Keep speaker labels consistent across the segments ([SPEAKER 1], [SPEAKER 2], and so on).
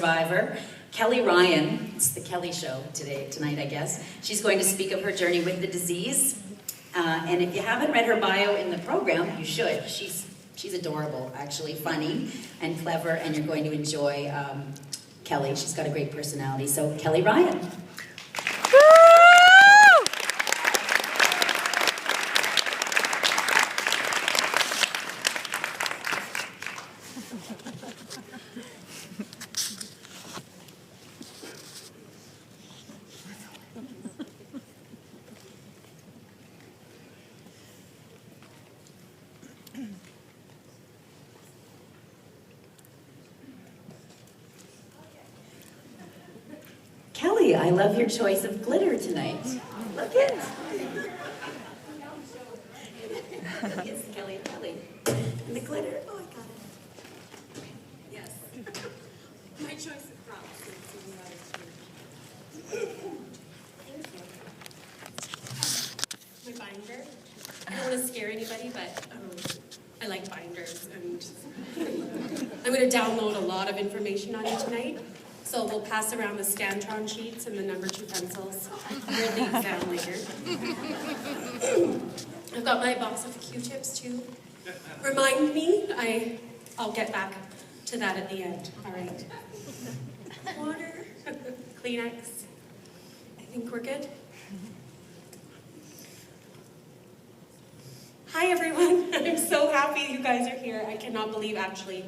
[SPEAKER 1] survivor, Kelly Ryan. It's the Kelly Show tonight, I guess. She's going to speak of her journey with the disease. And if you haven't read her bio in the program, you should. She's adorable, actually, funny and clever, and you're going to enjoy Kelly. She's got a great personality. So, Kelly Ryan. Kelly, I love your choice of glitter tonight. Look it. Yes, Kelly. And the glitter. Oh, I got it. Yes.
[SPEAKER 2] My choice of props. My binder. I don't want to scare anybody, but I like binders, and I'm going to download a lot of information on you tonight. So we'll pass around the Scantron sheets and the number 2 pencils. We're at the exam later. I've got my box of Q-tips too. Remind me, I'll get back to that at the end. All right. Water, Kleenex. I think we're good. Hi everyone. I'm so happy you guys are here. I cannot believe actually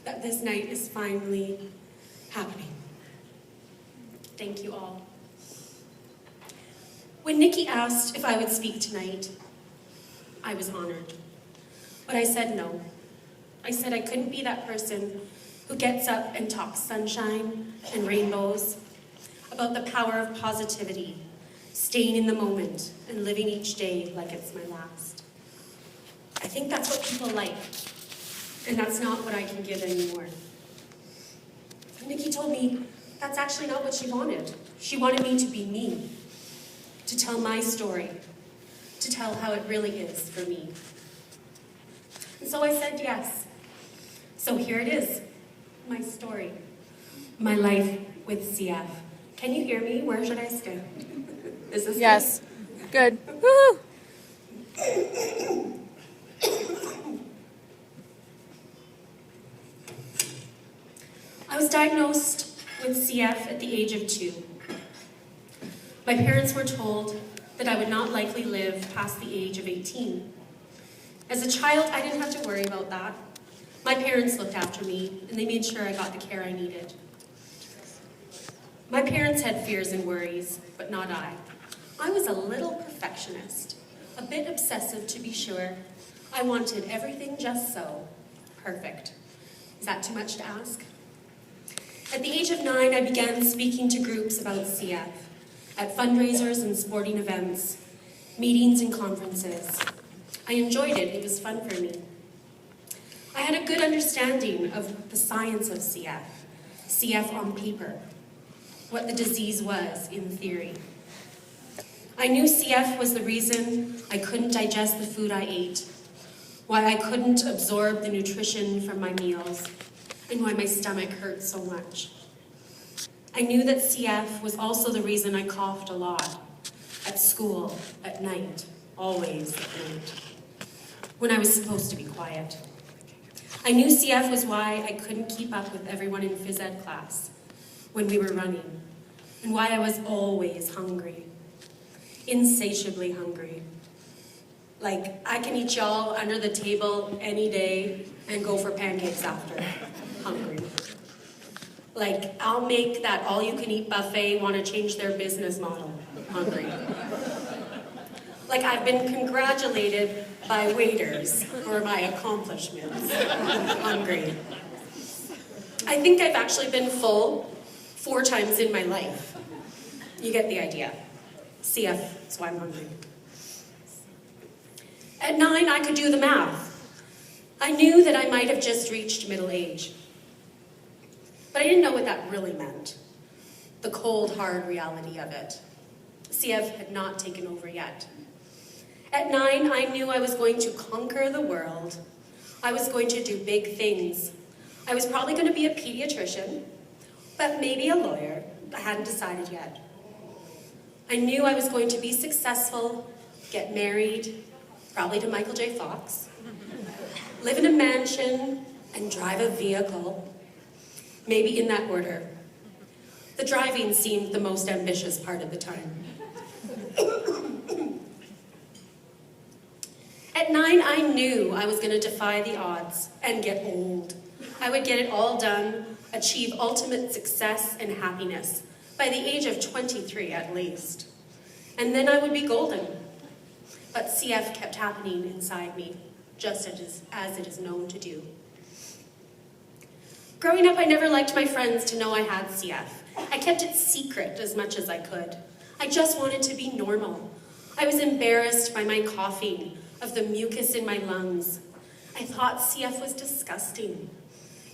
[SPEAKER 2] that this night is finally happening. Thank you all. When Nikki asked if I would speak tonight, I was honored. But I said no. I said I couldn't be that person who gets up and talks sunshine and rainbows, about the power of positivity, staying in the moment, and living each day like it's my last. I think that's what people like, and that's not what I can give anymore. Nikki told me that's actually not what she wanted. She wanted me to be me, to tell my story, to tell how it really is for me. And so I said yes. So here it is, my story, my life with CF. Can you hear me? Where should I stand? Is this
[SPEAKER 3] yes? Good. Woo!
[SPEAKER 2] I was diagnosed with CF at the age of 2. My parents were told that I would not likely live past the age of 18. As a child, I didn't have to worry about that. My parents looked after me, and they made sure I got the care I needed. My parents had fears and worries, but not I. I was a little perfectionist, a bit obsessive to be sure. I wanted everything just so. Perfect. Is that too much to ask? At the age of 9, I began speaking to groups about CF, at fundraisers and sporting events, meetings and conferences. I enjoyed it. It was fun for me. I had a good understanding of the science of CF on paper, what the disease was in theory. I knew CF was the reason I couldn't digest the food I ate, why I couldn't absorb the nutrition from my meals, and why my stomach hurt so much. I knew that CF was also the reason I coughed a lot, at school, at night, always at night, when I was supposed to be quiet. I knew CF was why I couldn't keep up with everyone in phys ed class when we were running, and why I was always hungry, insatiably hungry. Like, I can eat y'all under the table any day and go for pancakes after. Hungry. Like, I'll make that all-you-can-eat buffet want to change their business model. Hungry. Like, I've been congratulated by waiters for my accomplishments. Hungry. I think I've actually been full 4 times in my life. You get the idea. CF, that's why I'm hungry. At 9, I could do the math. I knew that I might have just reached middle age. But I didn't know what that really meant. The cold, hard reality of it. CF had not taken over yet. At 9, I knew I was going to conquer the world. I was going to do big things. I was probably going to be a pediatrician, but but maybe a lawyer. I hadn't decided yet. I knew I was going to be successful, get married, probably to Michael J. Fox, live in a mansion, and drive a vehicle. Maybe in that order. The driving seemed the most ambitious part of the time. At 9, I knew I was going to defy the odds and get old. I would get it all done, achieve ultimate success and happiness by the age of 23 at least. And then I would be golden. But CF kept happening inside me, just as it is known to do. Growing up, I never liked my friends to know I had CF. I kept it secret as much as I could. I just wanted to be normal. I was embarrassed by my coughing, of the mucus in my lungs. I thought CF was disgusting.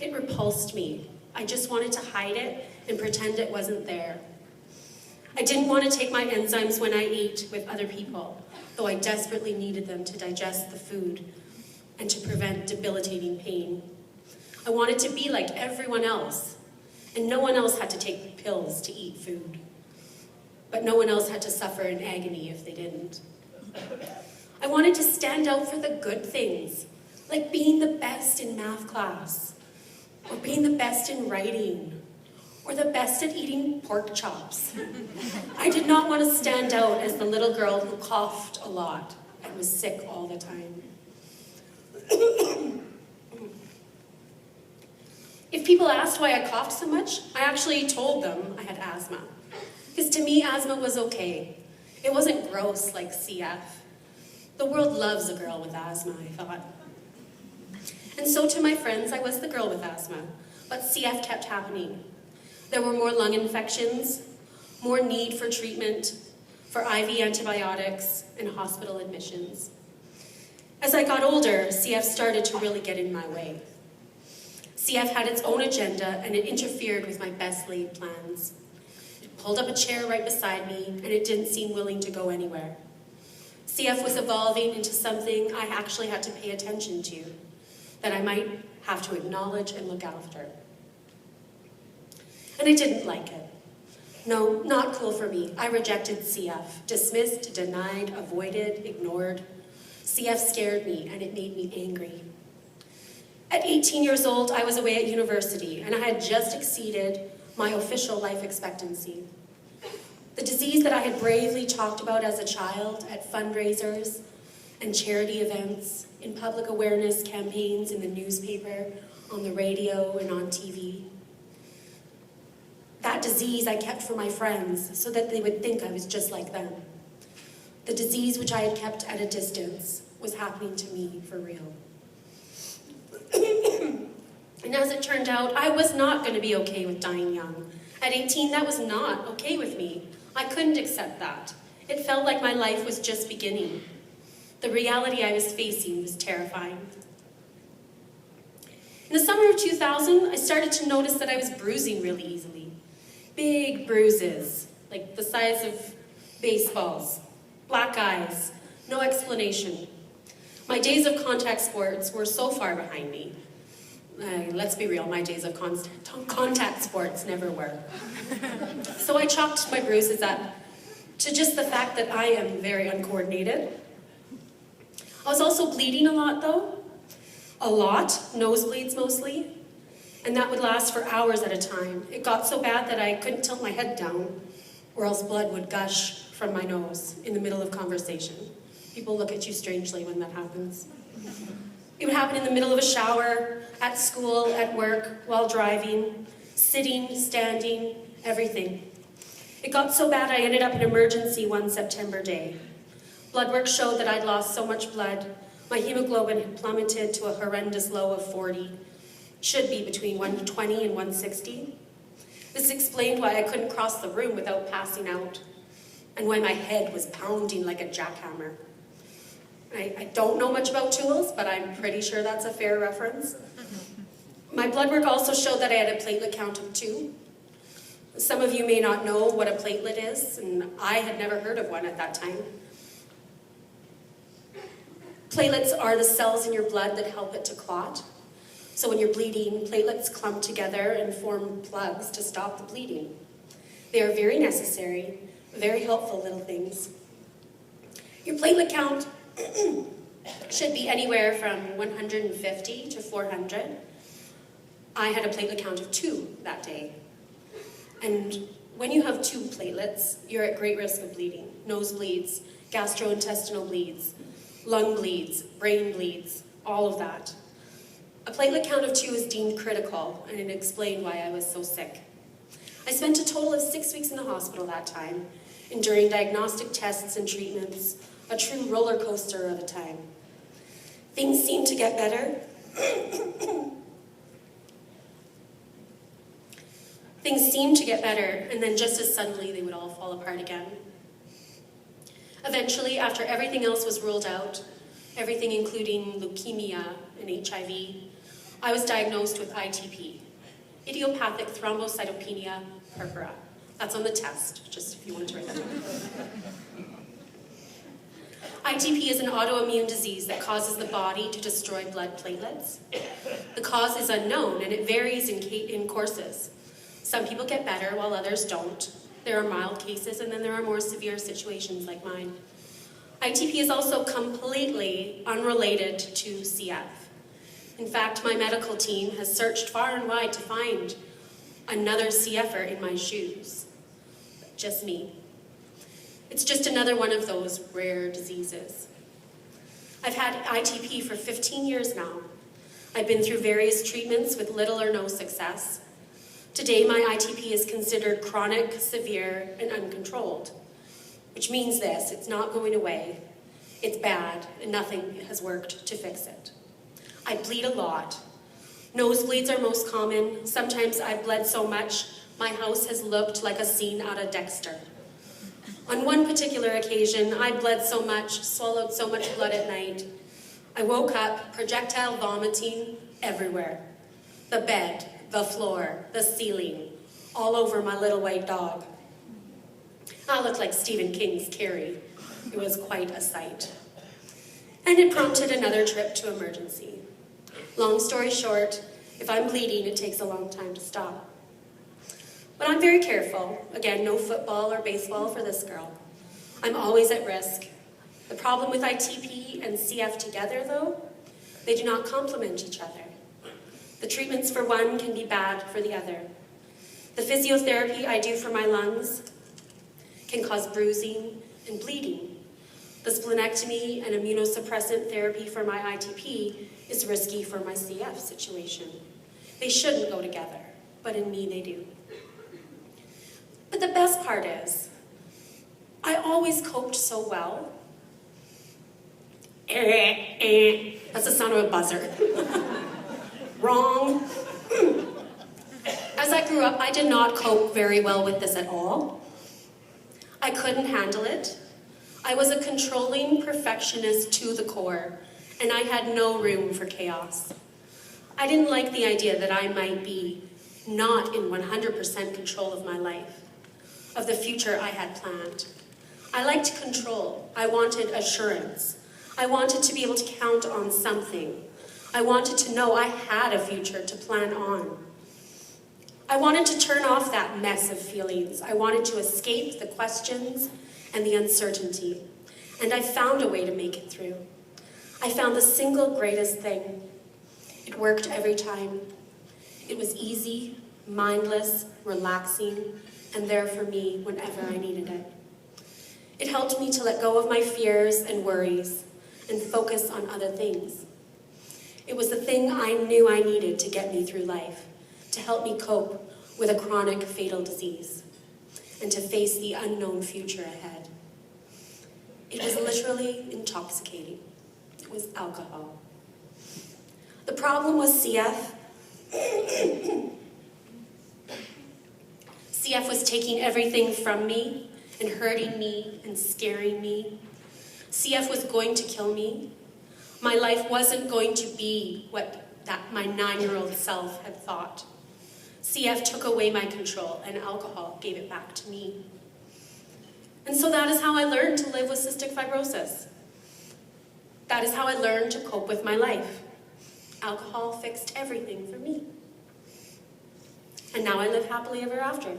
[SPEAKER 2] It repulsed me. I just wanted to hide it and pretend it wasn't there. I didn't want to take my enzymes when I ate with other people, though I desperately needed them to digest the food and to prevent debilitating pain. I wanted to be like everyone else, and no one else had to take pills to eat food. But no one else had to suffer in agony if they didn't. I wanted to stand out for the good things, like being the best in math class, or being the best in writing, or the best at eating pork chops. I did not want to stand out as the little girl who coughed a lot and was sick all the time. If people asked why I coughed so much, I actually told them I had asthma. Because to me, asthma was okay. It wasn't gross like CF. The world loves a girl with asthma, I thought. And so to my friends, I was the girl with asthma, but CF kept happening. There were more lung infections, more need for treatment, for IV antibiotics, and hospital admissions. As I got older, CF started to really get in my way. CF had its own agenda, and it interfered with my best laid plans. It pulled up a chair right beside me, and it didn't seem willing to go anywhere. CF was evolving into something I actually had to pay attention to, that I might have to acknowledge and look after. And I didn't like it. No, not cool for me. I rejected CF, dismissed, denied, avoided, ignored. CF scared me, and it made me angry. At 18 years old, I was away at university, and I had just exceeded my official life expectancy. The disease that I had bravely talked about as a child at fundraisers and charity events, in public awareness campaigns in the newspaper, on the radio, and on TV. That disease I kept for my friends so that they would think I was just like them. The disease which I had kept at a distance was happening to me for real. And as it turned out, I was not going to be okay with dying young. At 18, that was not okay with me. I couldn't accept that. It felt like my life was just beginning. The reality I was facing was terrifying. In the summer of 2000, I started to notice that I was bruising really easily. Big bruises, like the size of baseballs, black eyes, no explanation. My days of contact sports were so far behind me. Let's be real, my days of contact sports never were. So I chalked my bruises up to just the fact that I am very uncoordinated. I was also bleeding a lot though. A lot, nosebleeds mostly. And that would last for hours at a time. It got so bad that I couldn't tilt my head down, or else blood would gush from my nose in the middle of conversation. People look at you strangely when that happens. It would happen in the middle of a shower, at school, at work, while driving, sitting, standing, everything. It got so bad I ended up in emergency one September day. Blood work showed that I'd lost so much blood. My hemoglobin had plummeted to a horrendous low of 40. Should be between 120 and 160. This explained why I couldn't cross the room without passing out, and why my head was pounding like a jackhammer. I don't know much about tools, but I'm pretty sure that's a fair reference. My blood work also showed that I had a platelet count of 2. Some of you may not know what a platelet is, and I had never heard of one at that time. Platelets are the cells in your blood that help it to clot. So when you're bleeding, platelets clump together and form plugs to stop the bleeding. They are very necessary, very helpful little things. Your platelet count should be anywhere from 150 to 400. I had a platelet count of 2 that day. And when you have 2 platelets, you're at great risk of bleeding. Nosebleeds, gastrointestinal bleeds, lung bleeds, brain bleeds, all of that. A platelet count of 2 is deemed critical, and it explained why I was so sick. I spent a total of 6 weeks in the hospital that time, enduring diagnostic tests and treatments, a true roller coaster of a time. Things seemed to get better. Things seemed to get better, and then just as suddenly they would all fall apart again. Eventually, after everything else was ruled out, everything including leukemia and HIV, I was diagnosed with ITP, idiopathic thrombocytopenia purpura. That's on the test, just if you want to write that down. ITP is an autoimmune disease that causes the body to destroy blood platelets. The cause is unknown, and it varies in courses. Some people get better while others don't. There are mild cases, and then there are more severe situations like mine. ITP is also completely unrelated to CF. In fact, my medical team has searched far and wide to find another CFer in my shoes. Just me. It's just another one of those rare diseases. I've had ITP for 15 years now. I've been through various treatments with little or no success. Today, my ITP is considered chronic, severe, and uncontrolled, which means this: it's not going away, it's bad, and nothing has worked to fix it. I bleed a lot. Nosebleeds are most common. Sometimes I've bled so much, my house has looked like a scene out of Dexter. On one particular occasion, I bled so much, swallowed so much blood at night, I woke up projectile vomiting everywhere. The bed, the floor, the ceiling, all over my little white dog. I looked like Stephen King's Carrie. It was quite a sight. And it prompted another trip to emergency. Long story short, if I'm bleeding, it takes a long time to stop. But I'm very careful. Again, no football or baseball for this girl. I'm always at risk. The problem with ITP and CF together, though, they do not complement each other. The treatments for one can be bad for the other. The physiotherapy I do for my lungs can cause bruising and bleeding. The splenectomy and immunosuppressant therapy for my ITP is risky for my CF situation. They shouldn't go together, but in me they do. But the best part is, I always coped so well. That's the sound of a buzzer. Wrong. As I grew up, I did not cope very well with this at all. I couldn't handle it. I was a controlling perfectionist to the core, and I had no room for chaos. I didn't like the idea that I might be not in 100% control of my life, of the future I had planned. I liked control. I wanted assurance. I wanted to be able to count on something. I wanted to know I had a future to plan on. I wanted to turn off that mess of feelings. I wanted to escape the questions and the uncertainty. And I found a way to make it through. I found the single greatest thing. It worked every time. It was easy, mindless, relaxing, and there for me whenever I needed it. It helped me to let go of my fears and worries and focus on other things. It was the thing I knew I needed to get me through life, to help me cope with a chronic, fatal disease, and to face the unknown future ahead. It was literally intoxicating. It was alcohol. The problem was CF. CF was taking everything from me and hurting me and scaring me. CF was going to kill me. My life wasn't going to be what my 9-year-old self had thought. CF took away my control, and alcohol gave it back to me. And so that is how I learned to live with cystic fibrosis. That is how I learned to cope with my life. Alcohol fixed everything for me. And now I live happily ever after.